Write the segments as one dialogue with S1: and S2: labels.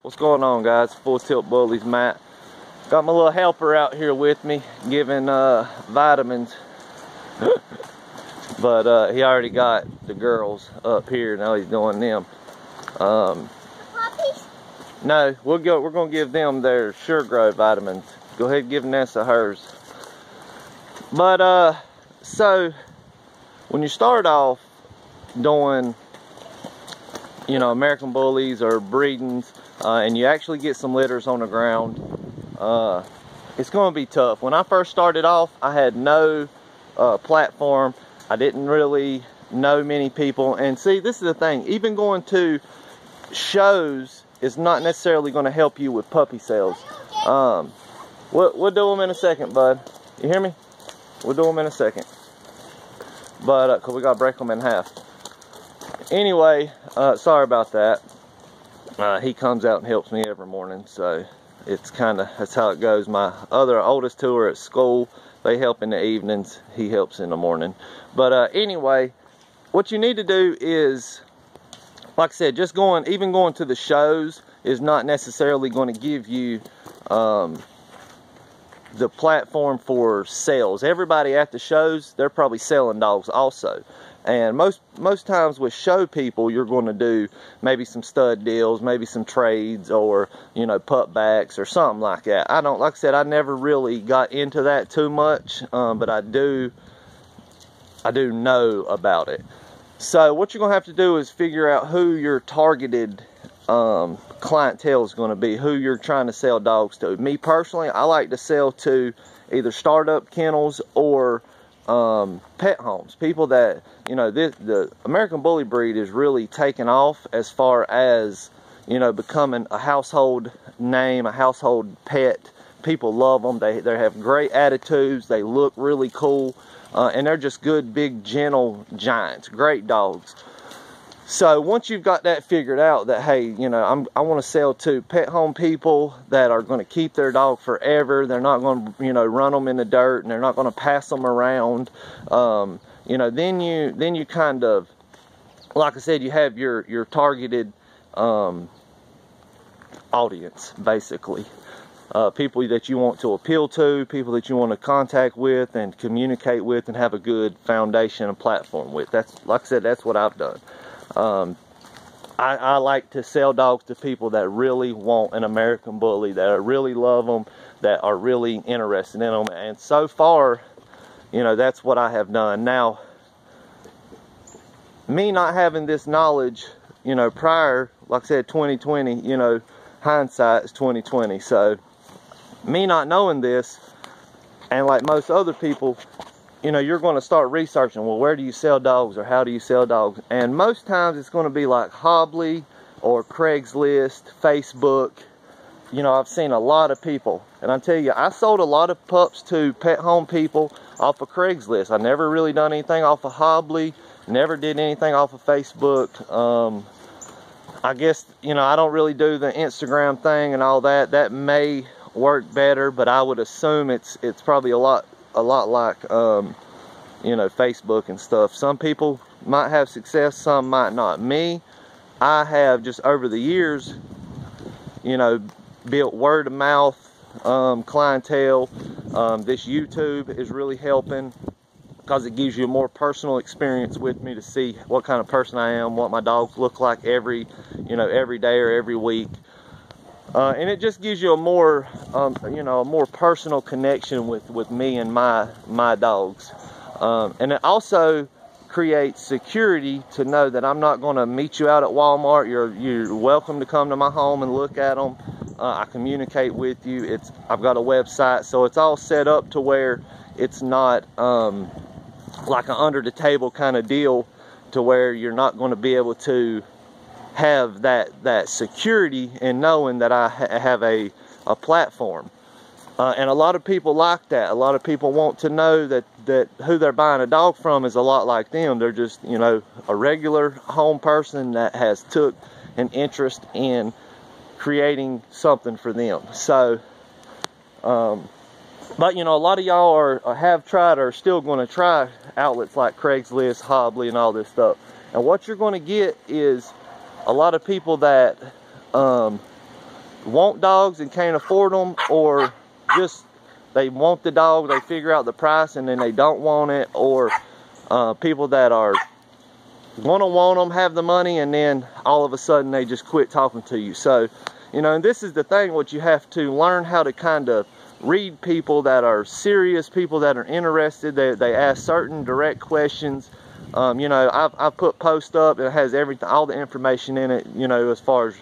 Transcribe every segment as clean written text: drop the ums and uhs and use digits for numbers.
S1: What's going on, guys? Full Tilt Bullies, Matt. Got my little helper out here with me giving vitamins. But he already got the girls up here. Now he's doing them.
S2: Puppies?
S1: No, we're gonna give them their Sure Grow vitamins. Go ahead and give Nessa hers. But so when you start off doing, you know, American Bullies or breedings, and you actually get some litters on the ground, it's going to be tough. When I first started off, I had no platform. I didn't really know many people. And see, this is the thing. Even going to shows is not necessarily going to help you with puppy sales. We'll do them in a second, bud. You hear me? We'll do them in a second. But, because we got to break them in half. Anyway, sorry about that. He comes out and helps me every morning, so it's kind of, that's how it goes. My oldest two are at school. They help in the evenings. He helps in the morning. But anyway, what you need to do is, like I said, just even going to the shows is not necessarily going to give you the platform for sales. Everybody at the shows, they're probably selling dogs also. And most times with show people, you're going to do maybe some stud deals, maybe some trades, or, you know, pup backs or something like that. Like I said, I never really got into that too much, but I do know about it. So what you're going to have to do is figure out who your targeted clientele is going to be, who you're trying to sell dogs to. Me personally, I like to sell to either startup kennels or pet homes. People that, you know, the American Bully breed is really taken off as far as, you know, becoming a household name, a household pet. People love them. They have great attitudes. They look really cool, and they're just good, big, gentle giants. Great dogs. So once you've got that figured out, that, hey, you know, I want to sell to pet home people that are going to keep their dog forever. They're not going to, you know, run them in the dirt, and they're not going to pass them around. You know, then you kind of, like I said, you have your targeted audience, basically. People that you want to appeal to, people that you want to contact with and communicate with and have a good foundation and platform with. That's, like I said, that's what I've done. I like to sell dogs to people that really want an American Bully, that really love them, that are really interested in them. And so far, you know, that's what I have done. Now, me not having this knowledge, you know, prior, like I said, 2020, you know, hindsight is 2020. So, me not knowing this, and like most other people, you know, you're going to start researching, well, where do you sell dogs, or how do you sell dogs? And most times it's going to be like Hobbly or Craigslist, Facebook. You know, I've seen a lot of people, and I tell you, I sold a lot of pups to pet home people off of Craigslist. I never really done anything off of Hobbly, never did anything off of Facebook. I guess, you know, I don't really do the Instagram thing and all that. That may work better, but I would assume it's probably a lot like, you know, Facebook and stuff. Some people might have success, some might not. Me, I have just over the years, you know, built word of mouth clientele. This YouTube is really helping because it gives you a more personal experience with me to see what kind of person I am, what my dogs look like every day or every week. And it just gives you a more, you know, a more personal connection with me and my dogs. And it also creates security to know that I'm not going to meet you out at Walmart. You're welcome to come to my home and look at them. I communicate with you. I've got a website, so it's all set up to where it's not like an under the table kind of deal, to where you're not going to be able to have that security in knowing that I have a platform. And a lot of people like that. A lot of people want to know that who they're buying a dog from is a lot like them. They're just, you know, a regular home person that has took an interest in creating something for them. So, but, you know, a lot of y'all have tried or are still going to try outlets like Craigslist, Hobbly, and all this stuff. And what you're going to get is a lot of people that want dogs and can't afford them, or just they want the dog, they figure out the price and then they don't want it, or people that are want them, have the money, and then all of a sudden they just quit talking to you. So, you know, and this is the thing, what you have to learn how to kind of read people that are serious, people that are interested. They ask certain direct questions. You know, I've put post up, it has everything, all the information in it, you know, as far as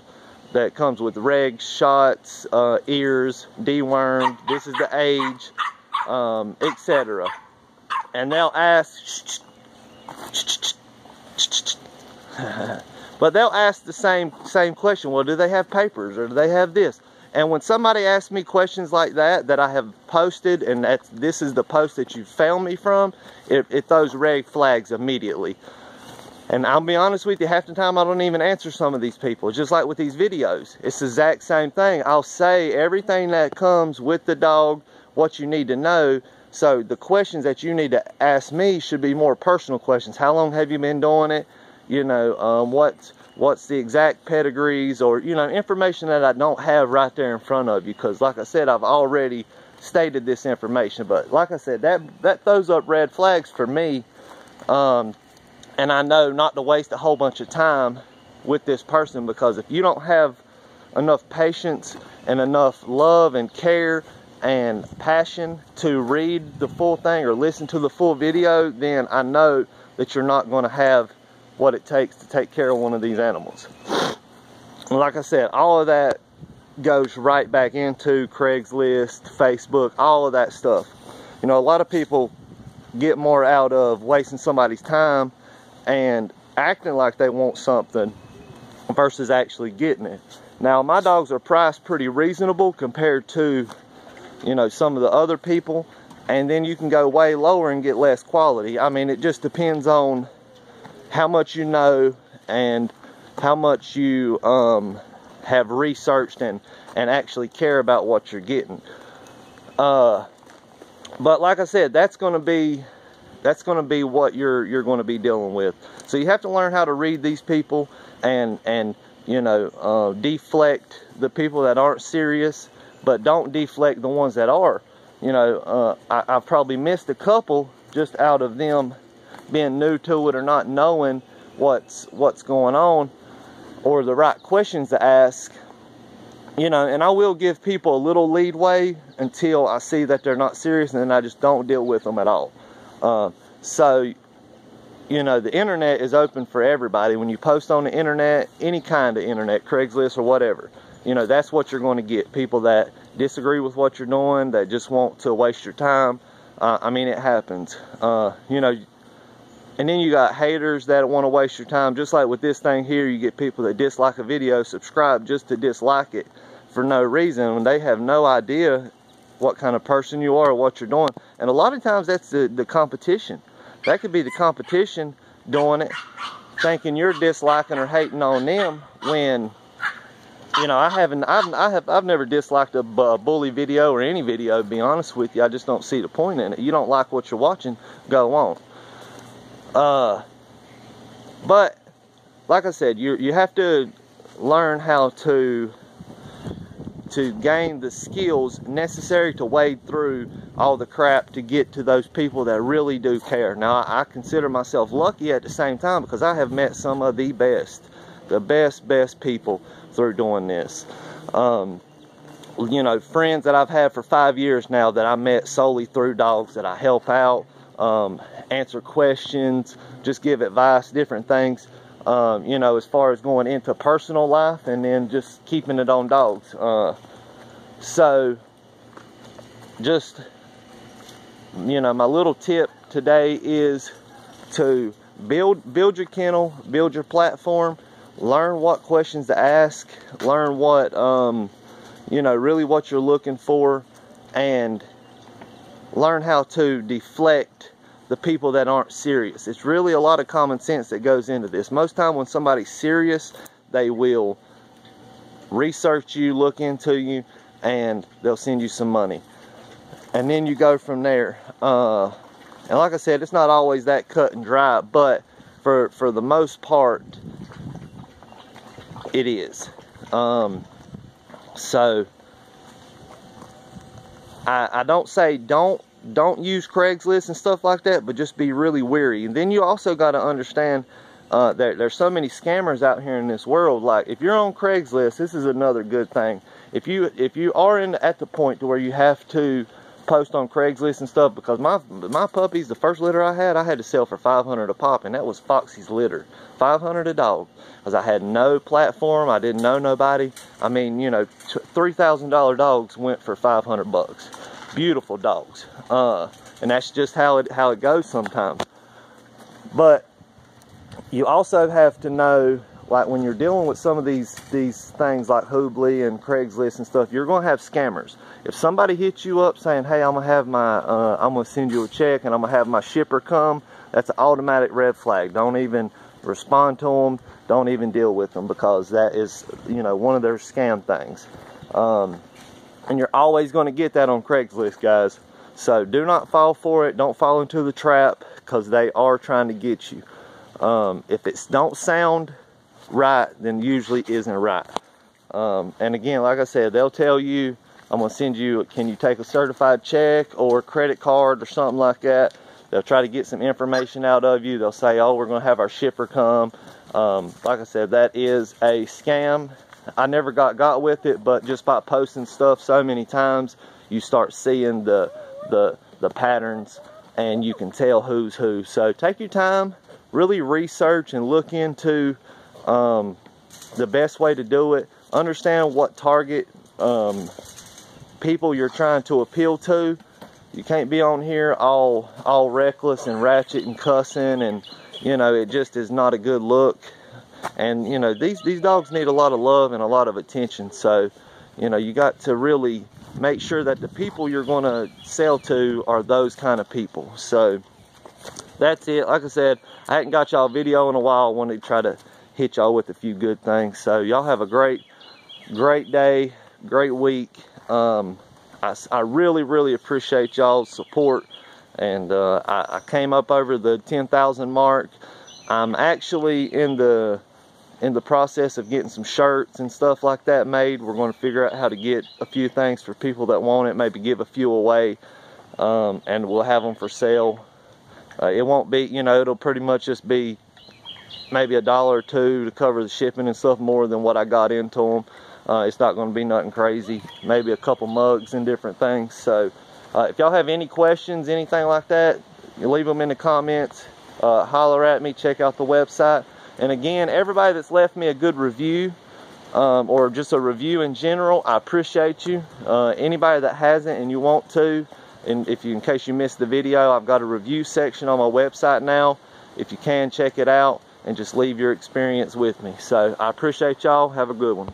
S1: that comes with regs, shots, ears, dewormed, this is the age, etc. And they'll ask, but they'll ask the same question. Well, do they have papers, or do they have this? And when somebody asks me questions like that I have posted, and this is the post that you found me from, it throws red flags immediately. And I'll be honest with you, half the time I don't even answer some of these people. Just like with these videos, it's the exact same thing. I'll say everything that comes with the dog, what you need to know. So the questions that you need to ask me should be more personal questions. How long have you been doing it? You know, what's the exact pedigrees, or, you know, information that I don't have right there in front of you. Because like I said, I've already stated this information. But like I said, that throws up red flags for me. And I know not to waste a whole bunch of time with this person, because if you don't have enough patience and enough love and care and passion to read the full thing or listen to the full video, then I know that you're not going to have what it takes to take care of one of these animals. And like I said, all of that goes right back into Craigslist, Facebook, all of that stuff. You know, a lot of people get more out of wasting somebody's time and acting like they want something versus actually getting it. Now, my dogs are priced pretty reasonable compared to, you know, some of the other people, and then you can go way lower and get less quality. I mean, it just depends on how much you know and how much you have researched and actually care about what you're getting. But like I said, that's going to be what you're going to be dealing with. So you have to learn how to read these people and you know, deflect the people that aren't serious, but don't deflect the ones that are. You know, I've probably missed a couple just out of them being new to it or not knowing what's going on or the right questions to ask. You know, and I will give people a little leadway until I see that they're not serious, and then I just don't deal with them at all. So, you know, the internet is open for everybody. When you post on the internet, any kind of internet, Craigslist or whatever, you know, that's what you're going to get. People that disagree with what you're doing, that just want to waste your time. I mean, it happens. You know, and then you got haters that want to waste your time. Just like with this thing here, you get people that dislike a video, subscribe just to dislike it for no reason, when they have no idea what kind of person you are or what you're doing. And a lot of times that's the competition. That could be the competition doing it, thinking you're disliking or hating on them, when, you know, I've never disliked a bully video or any video, to be honest with you. I just don't see the point in it. You don't like what you're watching, go on. But like I said, you have to learn how to gain the skills necessary to wade through all the crap to get to those people that really do care. Now, I consider myself lucky at the same time, because I have met some of the best people through doing this. You know, friends that I've had for 5 years now that I met solely through dogs, that I help out, answer questions, just give advice, different things. You know, as far as going into personal life and then just keeping it on dogs. So, just, you know, my little tip today is to build your kennel, build your platform, learn what questions to ask, learn what, you know, really what you're looking for, and learn how to deflect the people that aren't serious. It's really a lot of common sense that goes into this. Most time when somebody's serious, they will research you, look into you, and they'll send you some money. And then you go from there. And like I said, it's not always that cut and dry, but for the most part, it is. So I don't say don't use Craigslist and stuff like that, but just be really wary. And then you also got to understand there's so many scammers out here in this world. Like, if you're on Craigslist, this is another good thing. If you are at the point to where you have to post on Craigslist and stuff, because my puppies, the first litter I had to sell for $500 a pop, and that was Foxy's litter, $500 a dog, because I had no platform, I didn't know nobody. I mean, you know, $3,000 dogs went for 500 bucks. Beautiful dogs, and that's just how it goes sometimes. But you also have to know, like, when you're dealing with some of these things like Hoobly and Craigslist and stuff, you're going to have scammers. If somebody hits you up saying, hey, I'm gonna send you a check and I'm gonna have my shipper come, that's an automatic red flag. Don't even respond to them. Don't even deal with them, because that is, you know, one of their scam things. And you're always going to get that on Craigslist, guys. So do not fall for it. Don't fall into the trap, because they are trying to get you. If it don't sound right, then usually isn't right. And again, like I said, they'll tell you, I'm going to send you, can you take a certified check or credit card or something like that. They'll try to get some information out of you. They'll say, oh, we're going to have our shipper come. Like I said, that is a scam. I never got with it, but just by posting stuff so many times, you start seeing the patterns, and you can tell who's who. So take your time, really research and look into the best way to do it. Understand what target people you're trying to appeal to. You can't be on here all reckless and ratchet and cussing, and you know, it just is not a good look. And you know, these dogs need a lot of love and a lot of attention. So you know, you got to really make sure that the people you're going to sell to are those kind of people. So that's it. Like I said, I hadn't got y'all a video in a while. I wanted to try to hit y'all with a few good things. So y'all have a great day, great week. I really appreciate y'all's support, and I came up over the 10,000 mark. I'm actually in the process of getting some shirts and stuff like that made. We're going to figure out how to get a few things for people that want it, maybe give a few away, and we'll have them for sale. It won't be, you know, it'll pretty much just be maybe $1 or $2 to cover the shipping and stuff, more than what I got into them. It's not going to be nothing crazy. Maybe a couple mugs and different things. So if y'all have any questions, anything like that, you leave them in the comments. Holler at me. Check out the website. And again, everybody that's left me a good review, or just a review in general, I appreciate you. Anybody that hasn't and you want to, and in case you missed the video, I've got a review section on my website now. If you can, check it out and just leave your experience with me. So I appreciate y'all. Have a good one.